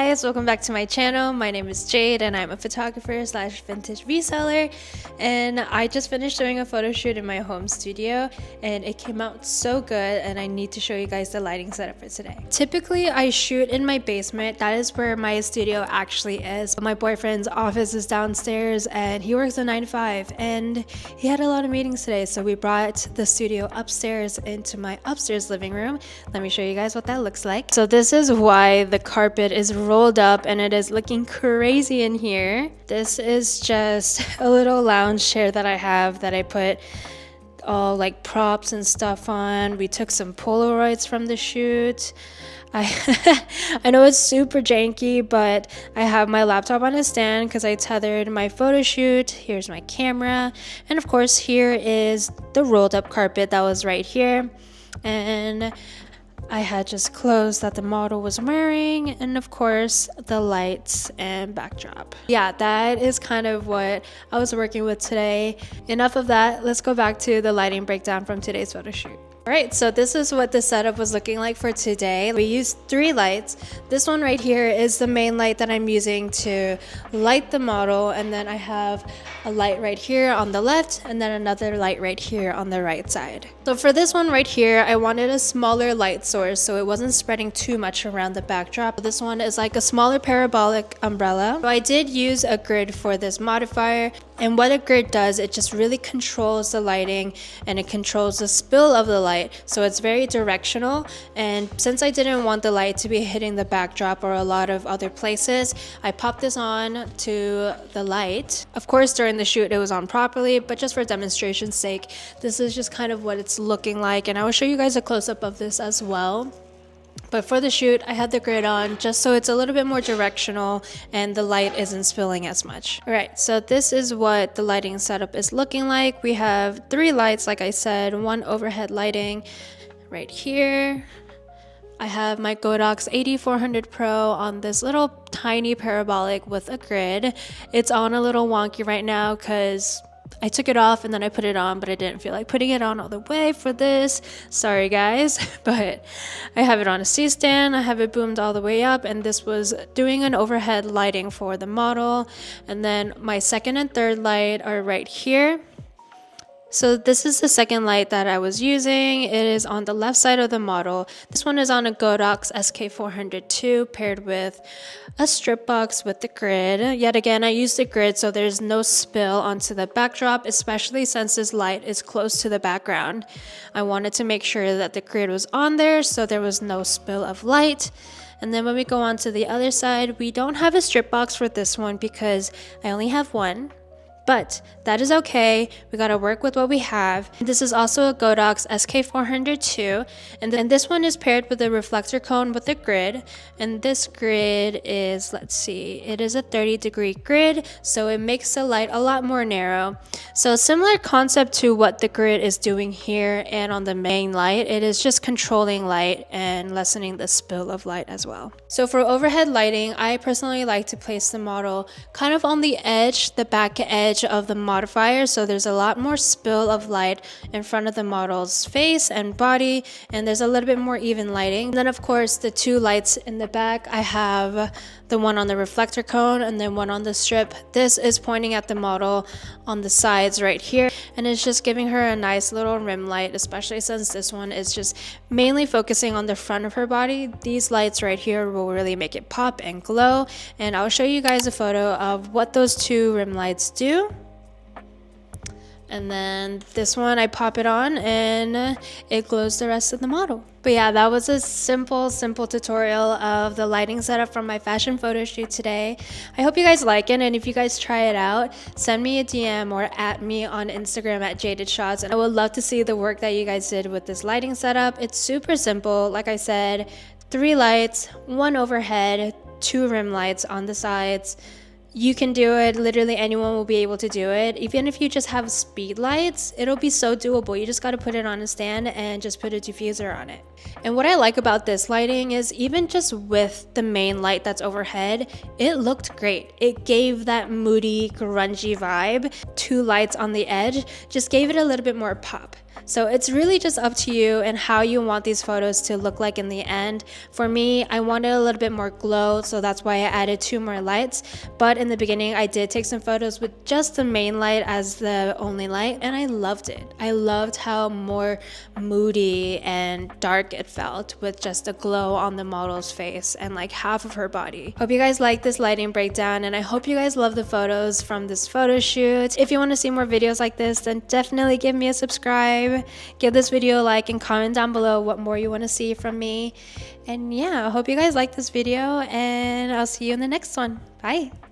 guys, welcome back to my channel. My name is Jade and I'm a photographer slash vintage reseller, and I just finished doing a photo shoot in my home studio and it came out so good, and I need to show you guys the lighting setup for today. Typically I shoot in my basement. That is where my studio actually is. My boyfriend's office is downstairs and he works a 9 to 5 and he had a lot of meetings today, so we brought the studio upstairs into my upstairs living room. Let me show you guys what that looks like. So this is why the carpet is rolled up and it is looking crazy in here. This is just a little lounge chair that I have that I put all like props and stuff on. We took some Polaroids from the shoot. I know it's super janky, but I have my laptop on a stand because I tethered my photo shoot. Here's my camera, and of course here is the rolled up carpet that was right here, and I had just clothes that the model was wearing, and of course the lights and backdrop. Yeah, that is kind of what I was working with today. Enough of that, let's go back to the lighting breakdown from today's photo shoot. Alright, so this is what the setup was looking like for today. We used 3 lights. This one right here is the main light that I'm using to light the model, and then I have a light right here on the left and then another light right here on the right side. So for this one right here, I wanted a smaller light source so it wasn't spreading too much around the backdrop. This one is like a smaller parabolic umbrella. So I did use a grid for this modifier, and what a grid does, it just really controls the lighting and it controls the spill of the light. So it's very directional, and since I didn't want the light to be hitting the backdrop or a lot of other places, I popped this on to the light. Of course during the shoot it was on properly, but just for demonstration's sake, this is just kind of what it's looking like, and I will show you guys a close-up of this as well. But for the shoot, I had the grid on just so it's a little bit more directional and the light isn't spilling as much. Alright, so this is what the lighting setup is looking like. We have 3 lights, like I said, 1 overhead lighting right here. I have my Godox 8400 Pro on this little tiny parabolic with a grid. It's on a little wonky right now because I took it off and then I put it on, but I didn't feel like putting it on all the way for this. Sorry guys, but I have it on a C-stand. I have it boomed all the way up, and this was doing an overhead lighting for the model. And then my second and third light are right here. So this is the second light that I was using. It is on the left side of the model. This one is on a Godox SK402 paired with a strip box with the grid. Yet again, I used the grid so there's no spill onto the backdrop, especially since this light is close to the background. I wanted to make sure that the grid was on there so there was no spill of light. And then when we go on to the other side, we don't have a strip box for this one because I only have one. But that is okay, we gotta work with what we have. This is also a Godox SK402, and then this one is paired with a reflector cone with a grid, and this grid is, let's see, it is a 30-degree grid, so it makes the light a lot more narrow. So similar concept to what the grid is doing here and on the main light. It is just controlling light and lessening the spill of light as well. So for overhead lighting, I personally like to place the model kind of on the edge, the back edge of the modifier, so there's a lot more spill of light in front of the model's face and body, and there's a little bit more even lighting. And then of course the 2 lights in the back, I have the one on the reflector cone and then one on the strip. This is pointing at the model on the sides right here, and it's just giving her a nice little rim light, especially since this one is just mainly focusing on the front of her body. These lights right here will really make it pop and glow, and I'll show you guys a photo of what those 2 rim lights do. And then this one, I pop it on and it glows the rest of the model. But yeah, that was a simple tutorial of the lighting setup from my fashion photo shoot today. I hope you guys like it, and if you guys try it out, send me a DM or at me on Instagram at jadeddvintage, and I would love to see the work that you guys did with this lighting setup. It's super simple. Like I said, 3 lights, 1 overhead, 2 rim lights on the sides. You can do it. Literally anyone will be able to do it. Even if you just have speed lights, it'll be so doable. You just got to put it on a stand and just put a diffuser on it. And what I like about this lighting is even just with the main light that's overhead, it looked great. It gave that moody, grungy vibe. 2 lights on the edge just gave it a little bit more pop. So it's really just up to you and how you want these photos to look like in the end. For me, I wanted a little bit more glow, so that's why I added 2 more lights. But in the beginning, I did take some photos with just the main light as the only light, and I loved it. I loved how more moody and dark it felt with just a glow on the model's face and like half of her body. Hope you guys like this lighting breakdown, and I hope you guys love the photos from this photo shoot. If you want to see more videos like this, then definitely give me a subscribe. Give this video a like and comment down below what more you want to see from me. And yeah, I hope you guys like this video, and I'll see you in the next one. Bye.